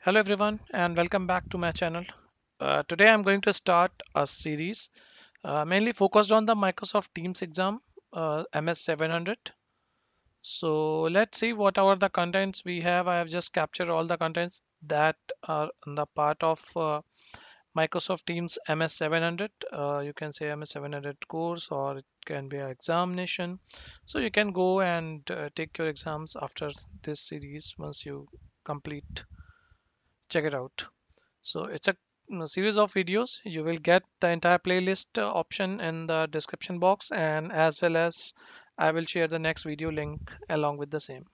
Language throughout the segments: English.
Hello everyone and welcome back to my channel. Today I'm going to start a series mainly focused on the Microsoft Teams exam MS 700. So let's see what are the contents we have. I have just captured all the contents that are on the part of Microsoft Teams MS 700. You can say MS 700 course or it can be an examination. So you can go and take your exams after this series once you complete. Check it out. So it's a series of videos. You will get the entire playlist option in the description box, and as well as I will share the next video link along with the same.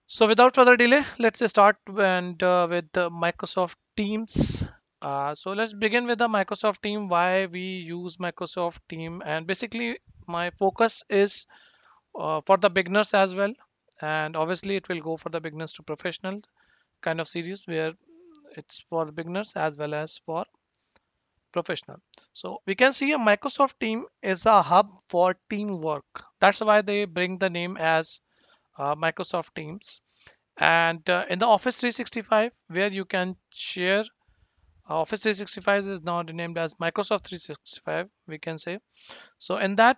So without further delay, let's start with the Microsoft Teams. So let's begin with the Microsoft Team, why we use Microsoft Team, and basically my focus is for the beginners as well, and obviously it will go for the beginners to professional kind of series where it's for beginners as well as for professional. So we can see a Microsoft team is a hub for teamwork. That's why they bring the name as Microsoft Teams. And in the Office 365, where you can share Office 365 is now renamed as Microsoft 365, we can say. So in that,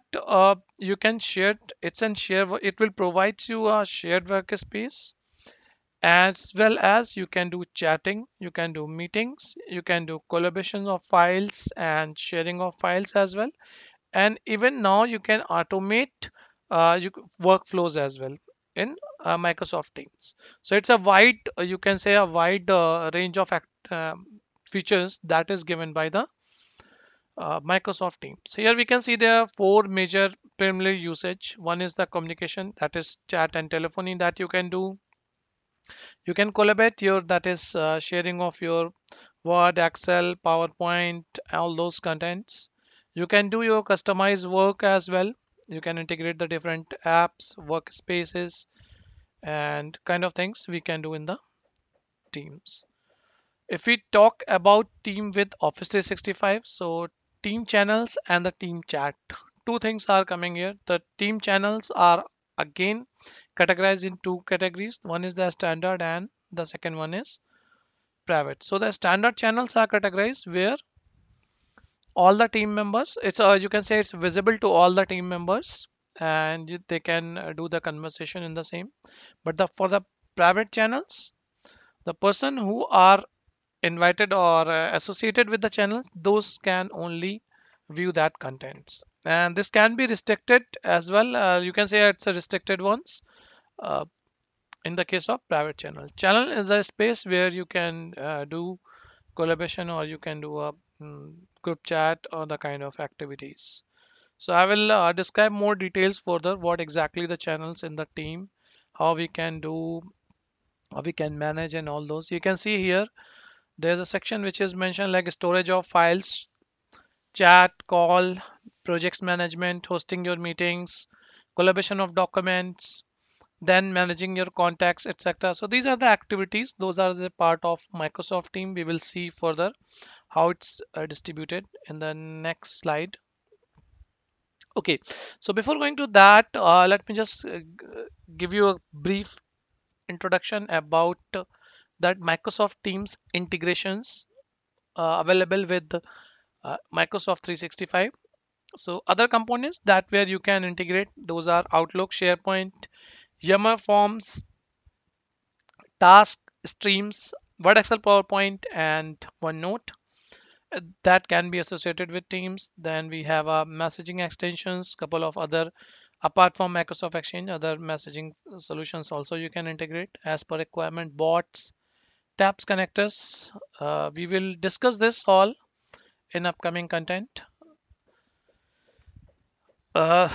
you can share it's and share. It will provide you a shared workspace as well as you can do chatting, you can do meetings, you can do collaboration of files and sharing of files as well, and even now you can automate workflows as well in Microsoft Teams. So it's a wide, you can say a wide range of features that is given by the Microsoft Teams. Here we can see there are four major primary usage. One is the communication, that is chat and telephony that you can do. You can collaborate your, that is sharing of your Word, Excel, PowerPoint, all those contents. You can do your customized work as well. You can integrate the different apps, workspaces, and kind of things we can do in the Teams. If we talk about team with Office 365, so team channels and the team chat, two things are coming here. The team channels are again categorized in two categories. One is the standard and the second one is private. So the standard channels are categorized where all the team members, it's you can say it's visible to all the team members, and they can do the conversation in the same. But the for the private channels, the person who are invited or associated with the channel, those can only view that contents, and this can be restricted as well. You can say it's a restricted ones. uh, in the case of private channel is a space where you can do collaboration or you can do a group chat or the kind of activities. So I will describe more details further what exactly the channels in the team, how we can do, how we can manage and all those. You can see here there's a section which is mentioned like storage of files, chat, call, projects management, hosting your meetings, collaboration of documents, then managing your contacts, etc. So these are the activities. Those are the part of Microsoft team. We will see further how it's distributed in the next slide. Okay, so before going to that, let me just give you a brief introduction about that Microsoft Teams integrations available with Microsoft 365. So other components that where you can integrate, those are Outlook, SharePoint, Yammer Forms, Task, Streams, Word, Excel, PowerPoint, and OneNote that can be associated with Teams. Then we have messaging extensions, couple of other apart from Microsoft Exchange, other messaging solutions also you can integrate as per requirement. Bots, tabs, connectors. We will discuss this all in upcoming content. Uh,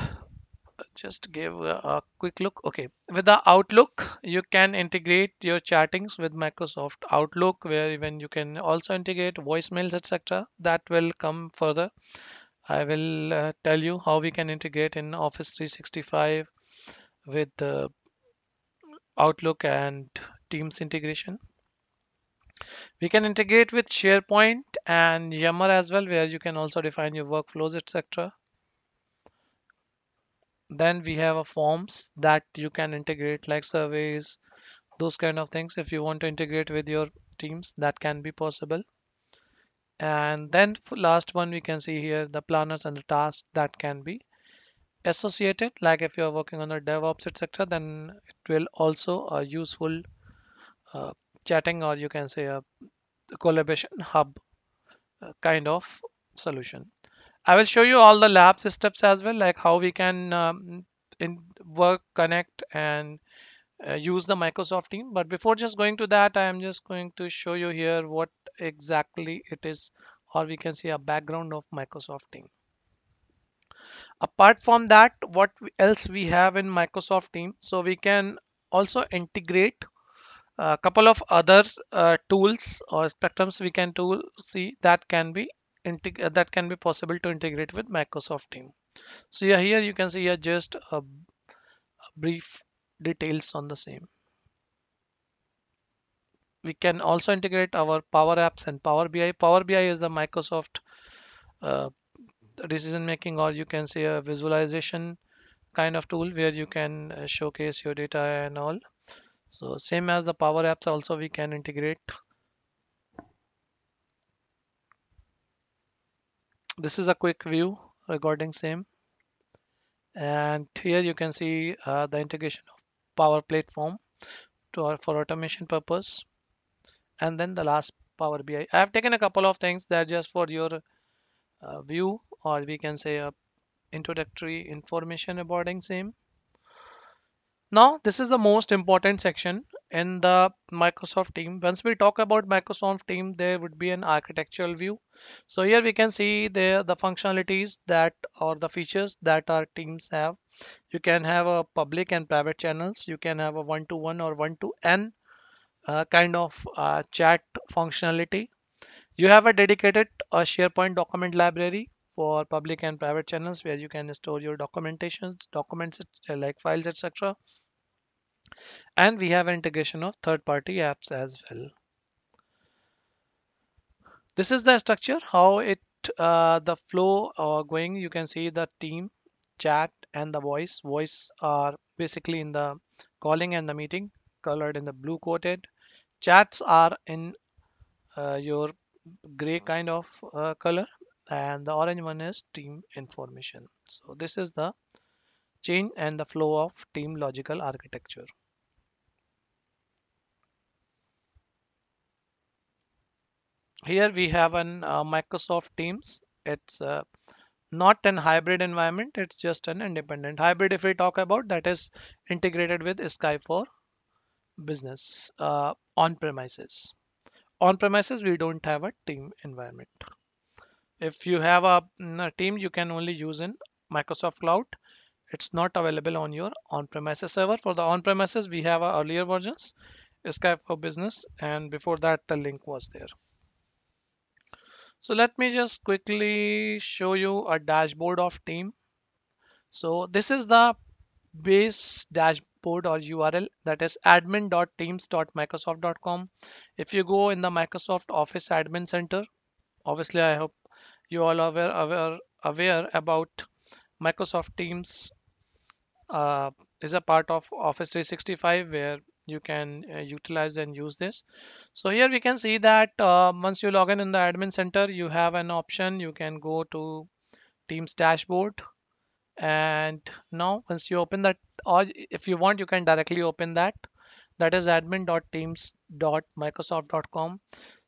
just give a quick look. Okay, with the Outlook, you can integrate your chattings with Microsoft Outlook, where even you can also integrate voicemails, etc. That will come further. I will tell you how we can integrate in Office 365 with the Outlook and Teams integration. We can integrate with SharePoint and Yammer as well, where you can also define your workflows, etc. Then we have a forms that you can integrate like surveys, those kind of things. If you want to integrate with your teams, that can be possible. And then for last one, we can see here the planners and the tasks that can be associated. Like if you're working on the DevOps, etc., then it will also a useful uh, chatting, or you can say a collaboration hub kind of solution. I will show you all the lab steps as well, like how we can work, connect, and use the Microsoft team. But before just going to that, I am just going to show you here what exactly it is, or we can see a background of Microsoft team. Apart from that, what else we have in Microsoft team? So we can also integrate a couple of other tools or spectrums we can tool see that can be that can be possible to integrate with Microsoft team. So yeah, here you can see just a brief details on the same. We can also integrate our Power Apps and Power BI. Power BI is the Microsoft uh, decision making, or you can say a visualization kind of tool where you can showcase your data and all. So same as the Power Apps, also we can integrate. This is a quick view regarding same. And here you can see the integration of Power Platform for automation purpose. And then the last, Power BI. I have taken a couple of things that just for your view, or we can say introductory information about same. Now, this is the most important section in the Microsoft team. Once we talk about Microsoft team, there would be an architectural view. So here we can see the functionalities that or the features that our teams have. You can have a public and private channels. You can have a one-to-one or one-to-n kind of chat functionality. You have a dedicated SharePoint document library for public and private channels where you can store your documentations, documents like files, etc. And we have an integration of third-party apps as well. This is the structure, how it the flow going. You can see the team, chat, and the voice. Voice are basically in the calling and the meeting, colored in the blue coated. Chats are in your gray kind of color, and the orange one is team information. So this is the chain and the flow of team logical architecture. Here we have an Microsoft Teams. It's not an hybrid environment, it's just an independent hybrid. If we talk about, that is integrated with Skype for business on premises. On premises, we don't have a team environment. If you have a team, you can only use in Microsoft Cloud. It's not available on your on-premises server. For the on-premises, we have earlier versions, Skype for Business, and before that, the link was there. So let me just quickly show you a dashboard of team. So this is the base dashboard or URL, that is admin.teams.microsoft.com. If you go in the Microsoft Office Admin Center, obviously I hope you all are aware about Microsoft Teams is a part of Office 365 where you can utilize and use this. So here we can see that once you log in the admin center, you have an option. You can go to Teams dashboard, and now once you open that, or if you want, you can directly open that. That is admin.teams.microsoft.com.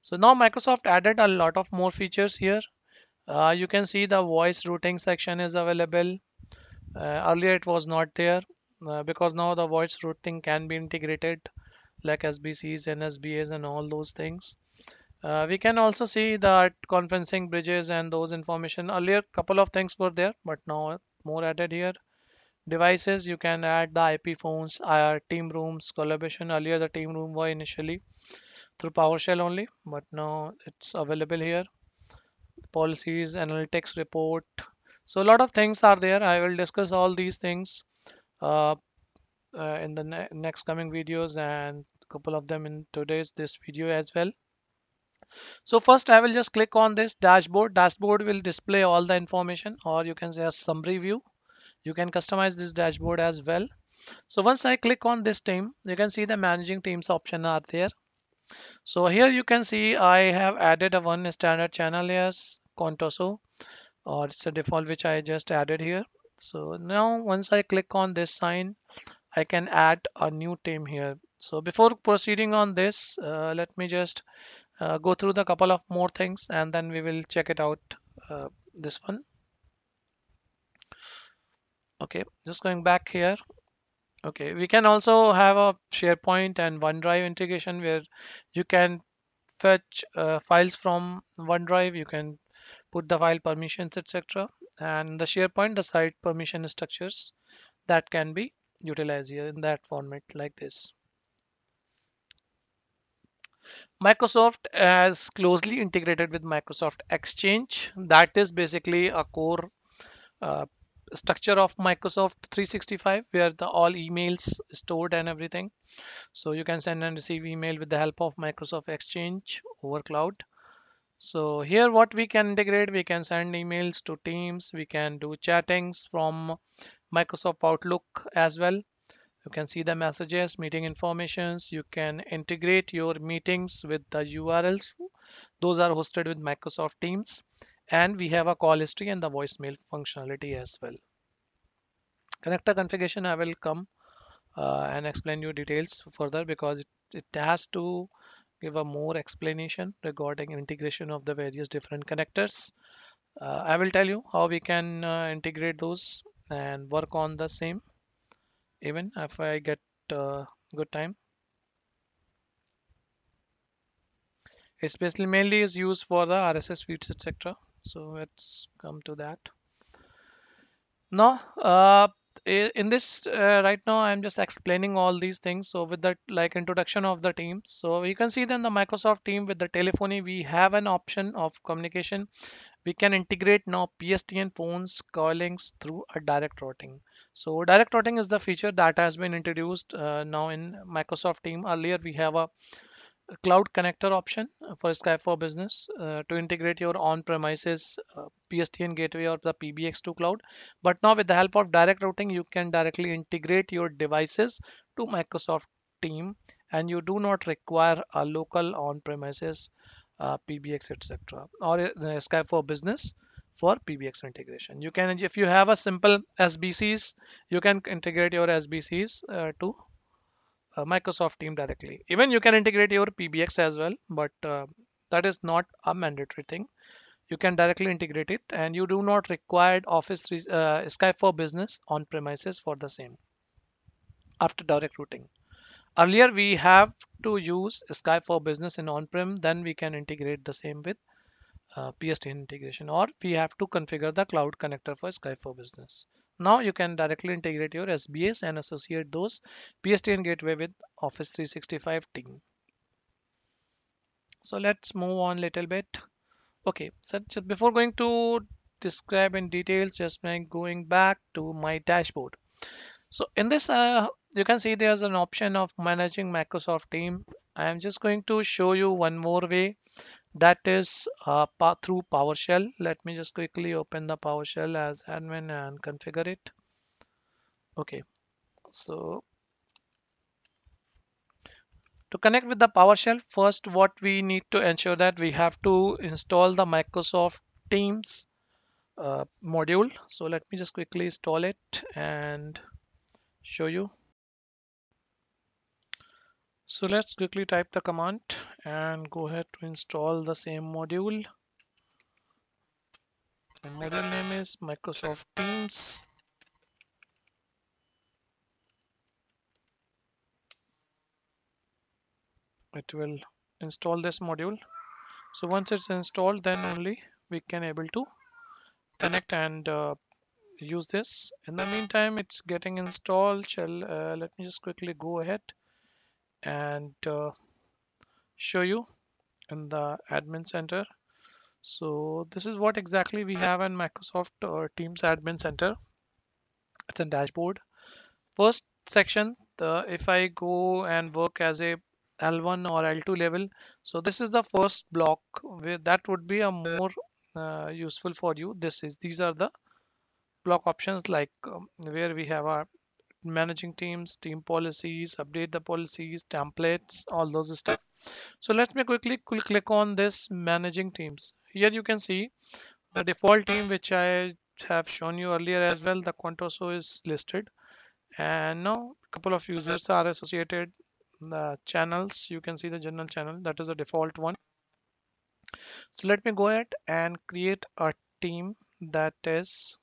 So now Microsoft added a lot of more features here. You can see the voice routing section is available. Earlier it was not there because now the voice routing can be integrated like SBCs and SBAs and all those things. We can also see that conferencing bridges and those information. Earlier couple of things were there, but now more added here. Devices, you can add the IP phones, team rooms, collaboration. Earlier the team room were initially through PowerShell only, but now it's available here. Policies, analytics report. So a lot of things are there. I will discuss all these things uh, in the next coming videos, and a couple of them in today's this video as well. So first I will just click on this dashboard. Dashboard will display all the information, or you can say a summary view. You can customize this dashboard as well. So once I click on this team, you can see the managing teams option are there. So here you can see I have added a one standard channel as Contoso, or it's a default which I just added here. So now once I click on this sign, I can add a new team here. So before proceeding on this, let me just go through the couple of more things and then we will check it out. This one. Okay, just going back here. Okay, we can also have a SharePoint and OneDrive integration where you can fetch files from OneDrive. You can put the file permissions, etc. And the SharePoint, the site permission structures that can be utilized here in that format like this. Microsoft has closely integrated with Microsoft Exchange. That is basically a core uh, structure of Microsoft 365 where the all emails stored and everything. So you can send and receive email with the help of Microsoft Exchange over cloud. So here what we can integrate, we can send emails to Teams, we can do chattings from Microsoft Outlook as well. You can see the messages, meeting informations. You can integrate your meetings with the URLs. Those are hosted with Microsoft Teams. And we have a call history and the voicemail functionality as well. Connector configuration, I will come and explain you details further because it has to give a more explanation regarding integration of the various different connectors. I will tell you how we can integrate those and work on the same even if I get good time. It's basically mainly is used for the RSS feeds, etc. So let's come to that. Now, in this right now, I'm just explaining all these things. So with that, like introduction of the team. So you can see then the Microsoft team with the telephony, we have an option of communication. We can integrate now PSTN phones callings through a direct routing. So direct routing is the feature that has been introduced now in Microsoft team. Earlier we have a cloud connector option for Skype for Business to integrate your on-premises PSTN gateway or the PBX to cloud. But now with the help of direct routing, you can directly integrate your devices to Microsoft Team, and you do not require a local on-premises PBX, etc. or Skype for Business for PBX integration. You can, if you have a simple SBCs, you can integrate your SBCs to Microsoft Team directly. Even you can integrate your PBX as well, but that is not a mandatory thing. You can directly integrate it, and you do not require Office Skype for Business on premises for the same after direct routing. Earlier, we have to use Skype for Business in on-prem, then we can integrate the same with PSTN integration, or we have to configure the cloud connector for Skype for Business. Now you can directly integrate your SBAs and associate those PSTN gateway with Office 365 team. So let's move on a little bit. Okay, so just before going to describe in details, just going back to my dashboard. So in this, you can see there's an option of managing Microsoft Team. I am just going to show you one more way, that is through PowerShell. Let me just quickly open the PowerShell as admin and configure it. Okay, so to connect with the PowerShell, first what we need to ensure that we have to install the Microsoft Teams module. So let me just quickly install it and show you. So let's quickly type the command and go ahead to install the same module. The module name is Microsoft Teams. It will install this module. So once it's installed, then only we can able to connect and use this. In the meantime, it's getting installed. Let me just quickly go ahead and show you in the admin center. So this is what exactly we have in Microsoft Teams Admin Center. It's a dashboard. First section, if I go and work as a L1 or L2 level, so this is the first block where that would be a more useful for you. These are the block options like where we have our managing teams, team policies, update the policies, templates, all those stuff. So let me quickly click on this managing teams. Here you can see the default team which I have shown you earlier as well. The Quantoso is listed, and now a couple of users are associated. The channels, you can see the general channel, that is the default one. So let me go ahead and create a team that is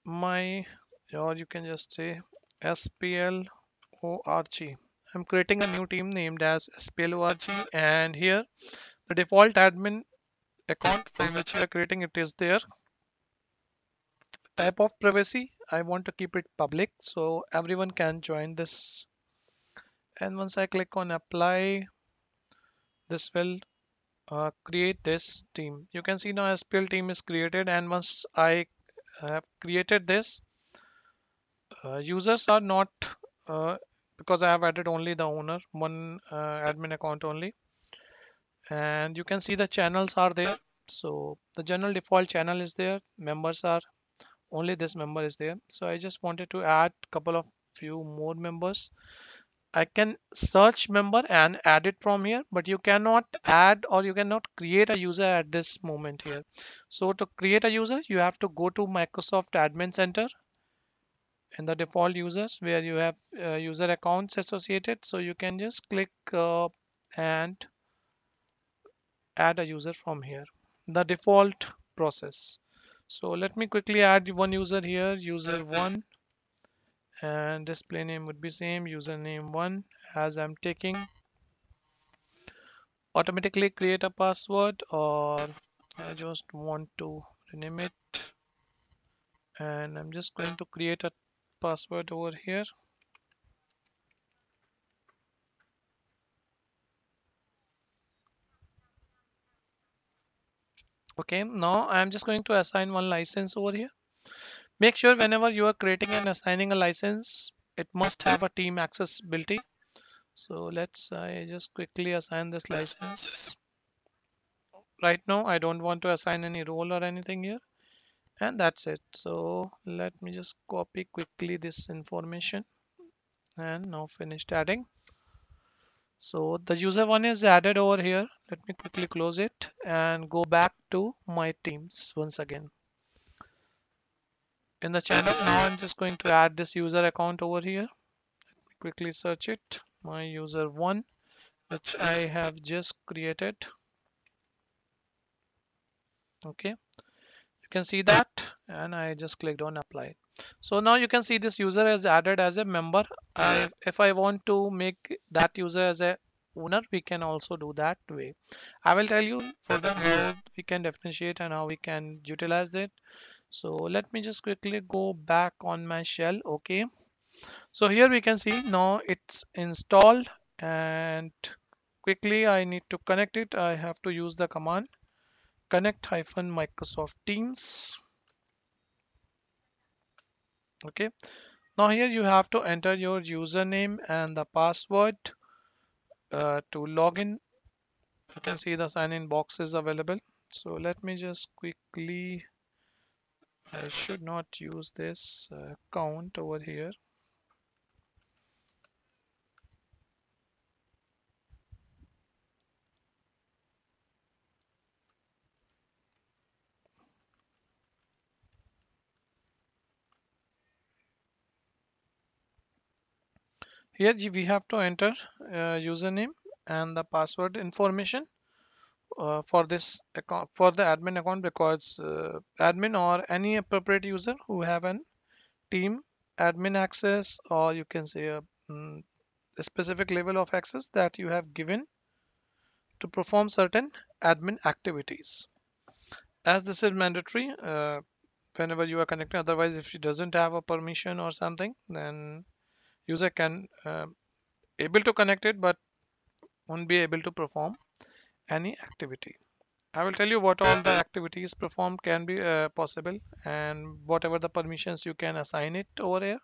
my, or you can just say SPLORG. I'm creating a new team named as SPLORG, and here the default admin account from which we are creating it is there. Type of privacy, I want to keep it public so everyone can join this. And once I click on apply, this will create this team. You can see now SPL team is created, and once I have created this, users are not, uh, because I have added only the owner, one admin account only, and you can see the channels are there. So the general default channel is there, members are only this member is there. So I just wanted to add a couple of few more members. I can search member and add it from here, but you cannot add or you cannot create a user at this moment here. So to create a user, you have to go to Microsoft Admin Center in the default users where you have user accounts associated. So you can just click and add a user from here, the default process. So let me quickly add one user here, user one, and display name would be same, username one, as I'm taking. Automatically create a password, or I just want to rename it, and I'm just going to create a password over here. Okay, now I'm just going to assign one license over here. Make sure whenever you are creating and assigning a license, it must have a team accessibility. So let's I just quickly assign this license. Right now, I don't want to assign any role or anything here, and that's it. So let me just copy quickly this information and now finished adding. So the user one is added over here. Let me quickly close it and go back to my teams once again. In the channel, now I'm just going to add this user account over here. Quickly search it, my user one, which I have just created. Okay, you can see that, and I just clicked on apply. So now you can see this user is added as a member. If I want to make that user as a owner, we can also do that way. I will tell you further how we can differentiate and how we can utilize it. So let me just quickly go back on my shell. Okay, so here we can see now it's installed, and quickly I need to connect it. I have to use the command connect hyphen Microsoft Teams. Okay, now here you have to enter your username and the password to log in. You can see the sign in box is available. So let me just quickly, I should not use this account over here. Here we have to enter username and the password information for this account, for the admin account, because admin or any appropriate user who have an team admin access, or you can say a specific level of access that you have given to perform certain admin activities. As this is mandatory whenever you are connecting, otherwise if she doesn't have a permission or something, then user can able to connect it but won't be able to perform any activity. I will tell you what all the activities performed can be possible, and whatever the permissions you can assign it over here.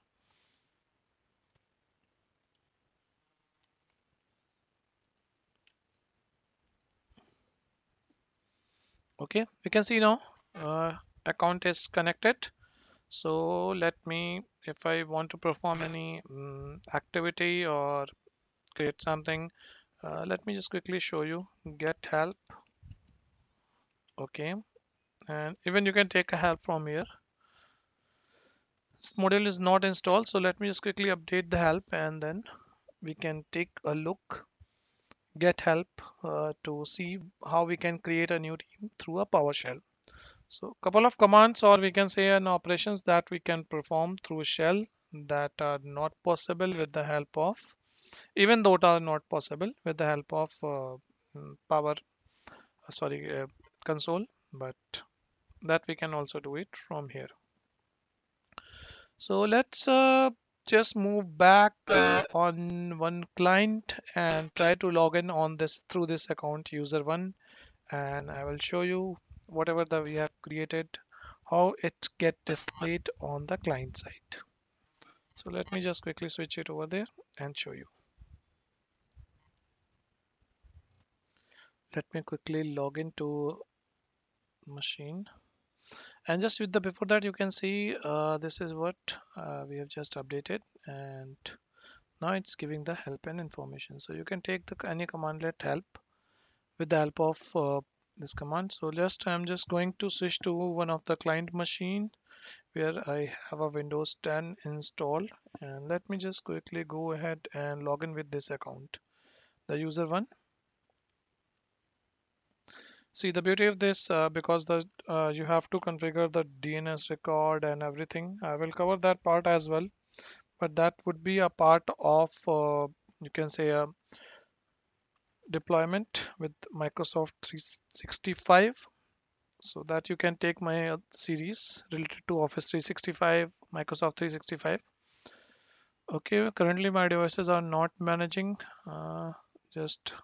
Okay, we can see now account is connected. So let me, if I want to perform any activity or create something, let me just quickly show you. Get help. Okay, and even you can take a help from here. This module is not installed, so let me just quickly update the help, and then we can take a look. Get help to see how we can create a new team through a PowerShell. So couple of commands, or we can say an operations that we can perform through shell that are not possible with the help of, even though it are not possible with the help of power, sorry, console, but that we can also do it from here. So let's just move back on one client and try to log in on this through this account user one, and I will show you whatever that we have created, how it get displayed on the client side. So let me just quickly switch it over there and show you. Let me quickly log into machine, and just with the before that you can see this is what we have just updated, and now it's giving the help and information. So you can take the any command let help with the help of this command. So I'm just going to switch to one of the client machine where I have a Windows 10 installed, and let me just quickly go ahead and log in with this account, the user one. See the beauty of this, because the you have to configure the DNS record and everything. I will cover that part as well, but that would be a part of you can say a deployment with Microsoft 365, so that you can take my series related to Office 365, Microsoft 365. Okay, currently my devices are not managing. Just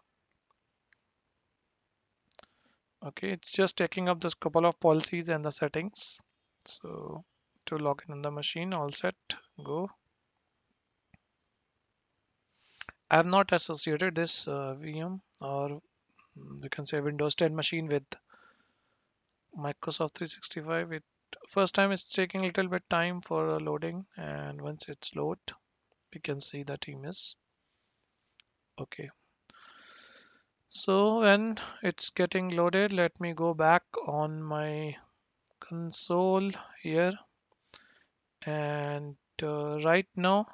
okay, it's just taking up this couple of policies and the settings. So to log in on the machine, all set, go. I have not associated this VM, or you can say Windows 10 machine with Microsoft 365. It first time it's taking a little bit time for loading, and once it's load, we can see the team is okay. So when it's getting loaded, let me go back on my console here, and right now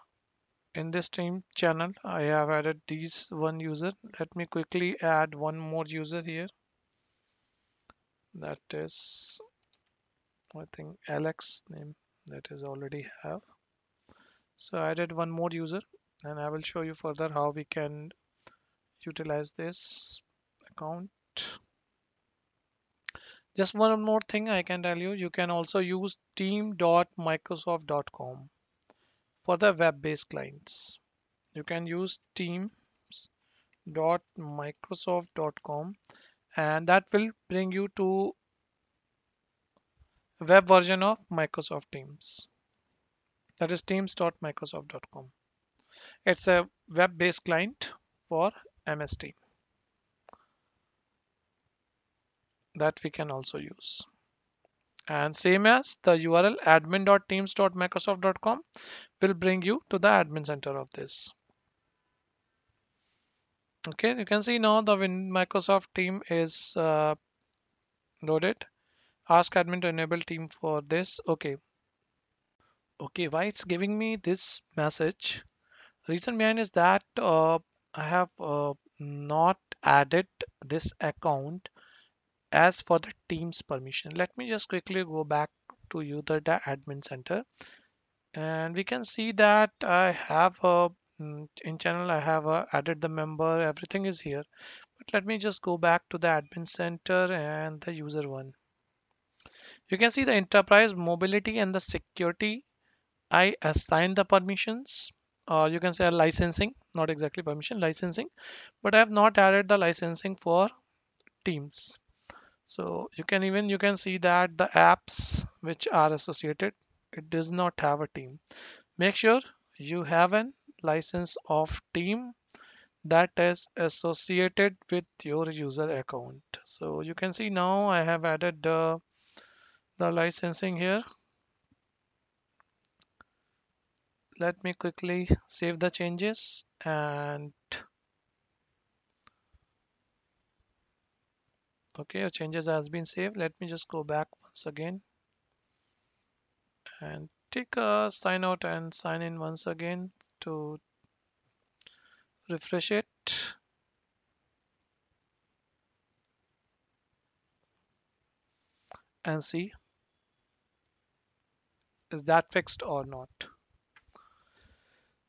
in this team channel I have added these one user. Let me quickly add one more user here, that is I think Alex name, that is already have. So I added one more user, and I will show you further how we can utilize this account. Just one more thing I can tell you, you can also use team.microsoft.com for the web-based clients. You can use team.microsoft.com, and that will bring you to web version of Microsoft Teams. That is teams.microsoft.com. It's a web-based client for MS Team that we can also use. And same as the URL admin.teams.microsoft.com will bring you to the admin center of this. Okay, you can see now the Microsoft team is loaded. Ask admin to enable team for this. Okay, why it's giving me this message? Reason behind is that I have not added this account as for the team's permission. Let me just quickly go back to the admin center, and we can see that I have in channel I have added the member, everything is here. But let me just go back to the admin center and the user one. You can see the enterprise mobility and the security. I assign the permissions, or you can say licensing, not exactly permission, licensing, but I have not added the licensing for teams. So you can see that the apps which are associated, it does not have a team. Make sure you have a license of team that is associated with your user account. So you can see now I have added the licensing here. Let me quickly save the changes, and okay, your changes has been saved. Let me just go back once again and take a sign out and sign in once again to refresh it and see is that fixed or not.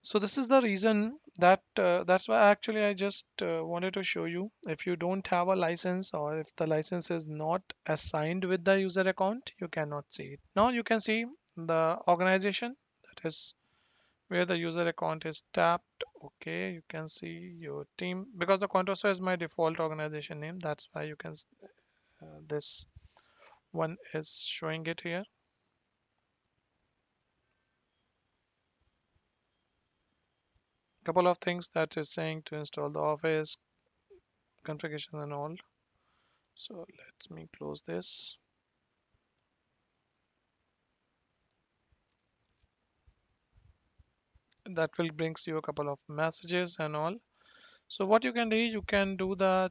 So this is the reason that that's why actually I just wanted to show you, if you don't have a license or if the license is not assigned with the user account, you cannot see it. Now you can see the organization, that is where the user account is tapped. Okay, you can see your team because the Contoso is my default organization name. That's why you can this one is showing it here. Couple of things that is saying to install the office configuration and all. So let me close this. That will brings you a couple of messages and all. So what you can do, you can do the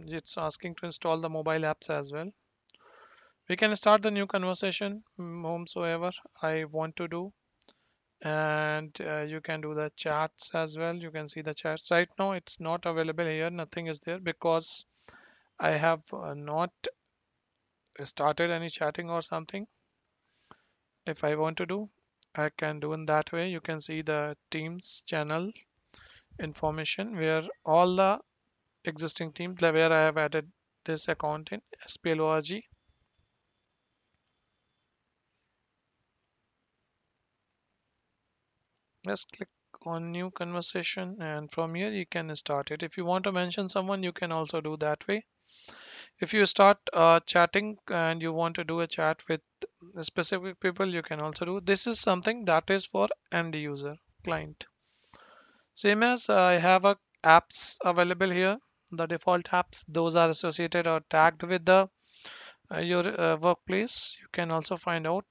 it's asking to install the mobile apps as well. We can start the new conversation whomsoever I want to do, and you can do the chats as well. You can see the chats right now. It's not available here. Nothing is there because I have not started any chatting or something. If I want to do, I can do in that way. You can see the Teams channel information where all the existing teams, where I have added this account in SPLORG. Just click on new conversation, and from here you can start it. If you want to mention someone, you can also do that way. If you start chatting and you want to do a chat with specific people, you can also do. This is something that is for end user client. Same as I have a apps available here. The default apps, those are associated or tagged with the your workplace. You can also find out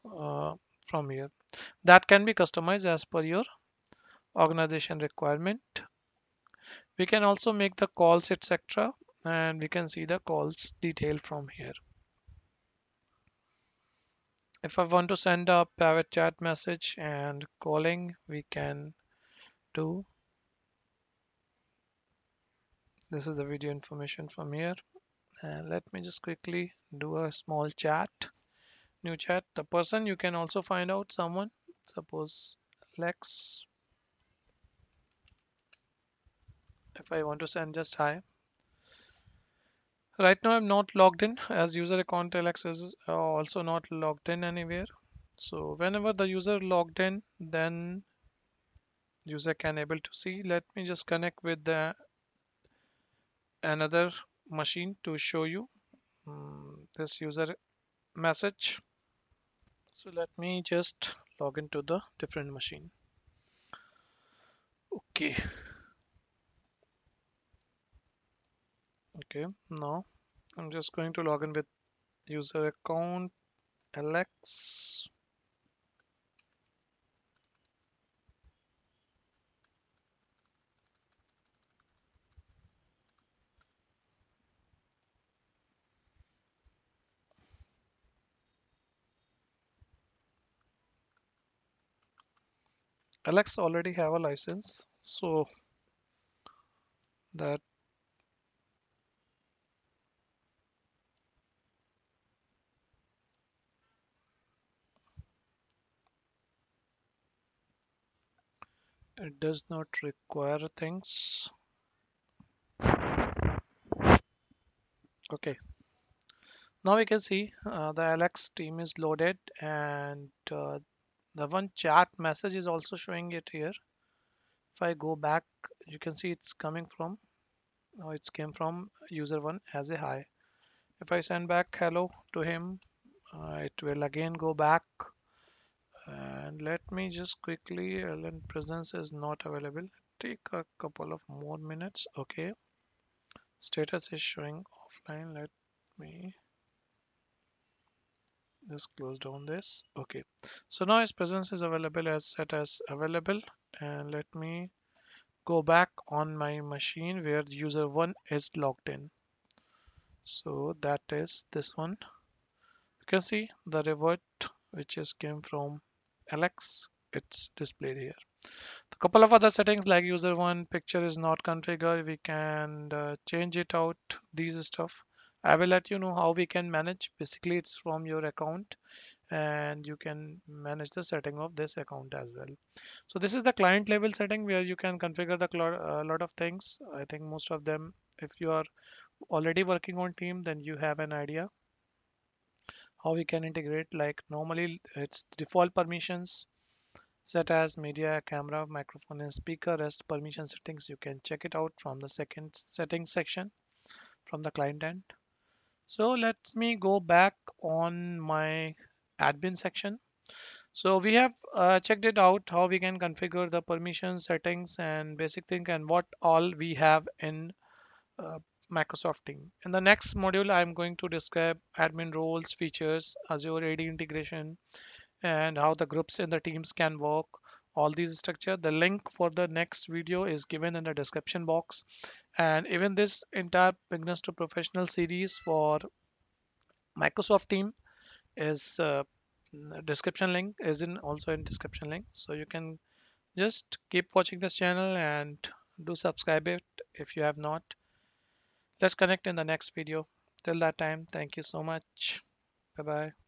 uh, from here. That can be customized as per your organization requirement. We can also make the calls, etc., and we can see the calls detail from here. If I want to send a private chat message and calling, we can do. This is the video information from here. And let me just quickly do a small chat. New chat. The person, you can also find out someone. Suppose Lex. If I want to send just hi. Right now I'm not logged in as user account Alex is also not logged in anywhere. So whenever the user logged in, then user can able to see. Let me just connect with the another machine to show you this user message. So let me just log into the different machine. Okay. Okay. Now I'm just going to log in with user account Alex. Alex already have a license, so that it does not require things. Okay, now we can see the Alex team is loaded, and the one chat message is also showing it here. If I go back, you can see it's coming from, it's came from user one as a hi. If I send back hello to him, it will again go back. And let me just quickly, LN presence is not available. Take a couple of more minutes. Okay, status is showing offline. Let me Just close down this. Okay. So now its presence is available as set as available. And let me go back on my machine where user one is logged in. So that is this one. You can see the revert which is came from Alex. It's displayed here. A couple of other settings like user one picture is not configured. We can change it out. These stuff. I will let you know how we can manage. Basically, it's from your account and you can manage the setting of this account as well. So this is the client level setting where you can configure the lot of things. I think most of them, if you are already working on team, then you have an idea how we can integrate. Like normally it's default permissions set as media, camera, microphone and speaker. Rest permission settings you can check it out from the second settings section from the client end. So let me go back on my admin section. So we have checked it out how we can configure the permission settings and basic thing and what all we have in uh, Microsoft Team. In the next module, I'm going to describe admin roles, features, Azure AD integration, and how the groups in the teams can work. All these structure. The link for the next video is given in the description box. And even this entire beginners to professional series for Microsoft Team is description link is in also in description link. So you can just keep watching this channel and do subscribe it if you have not. Let's connect in the next video. Till that time, thank you so much. Bye bye.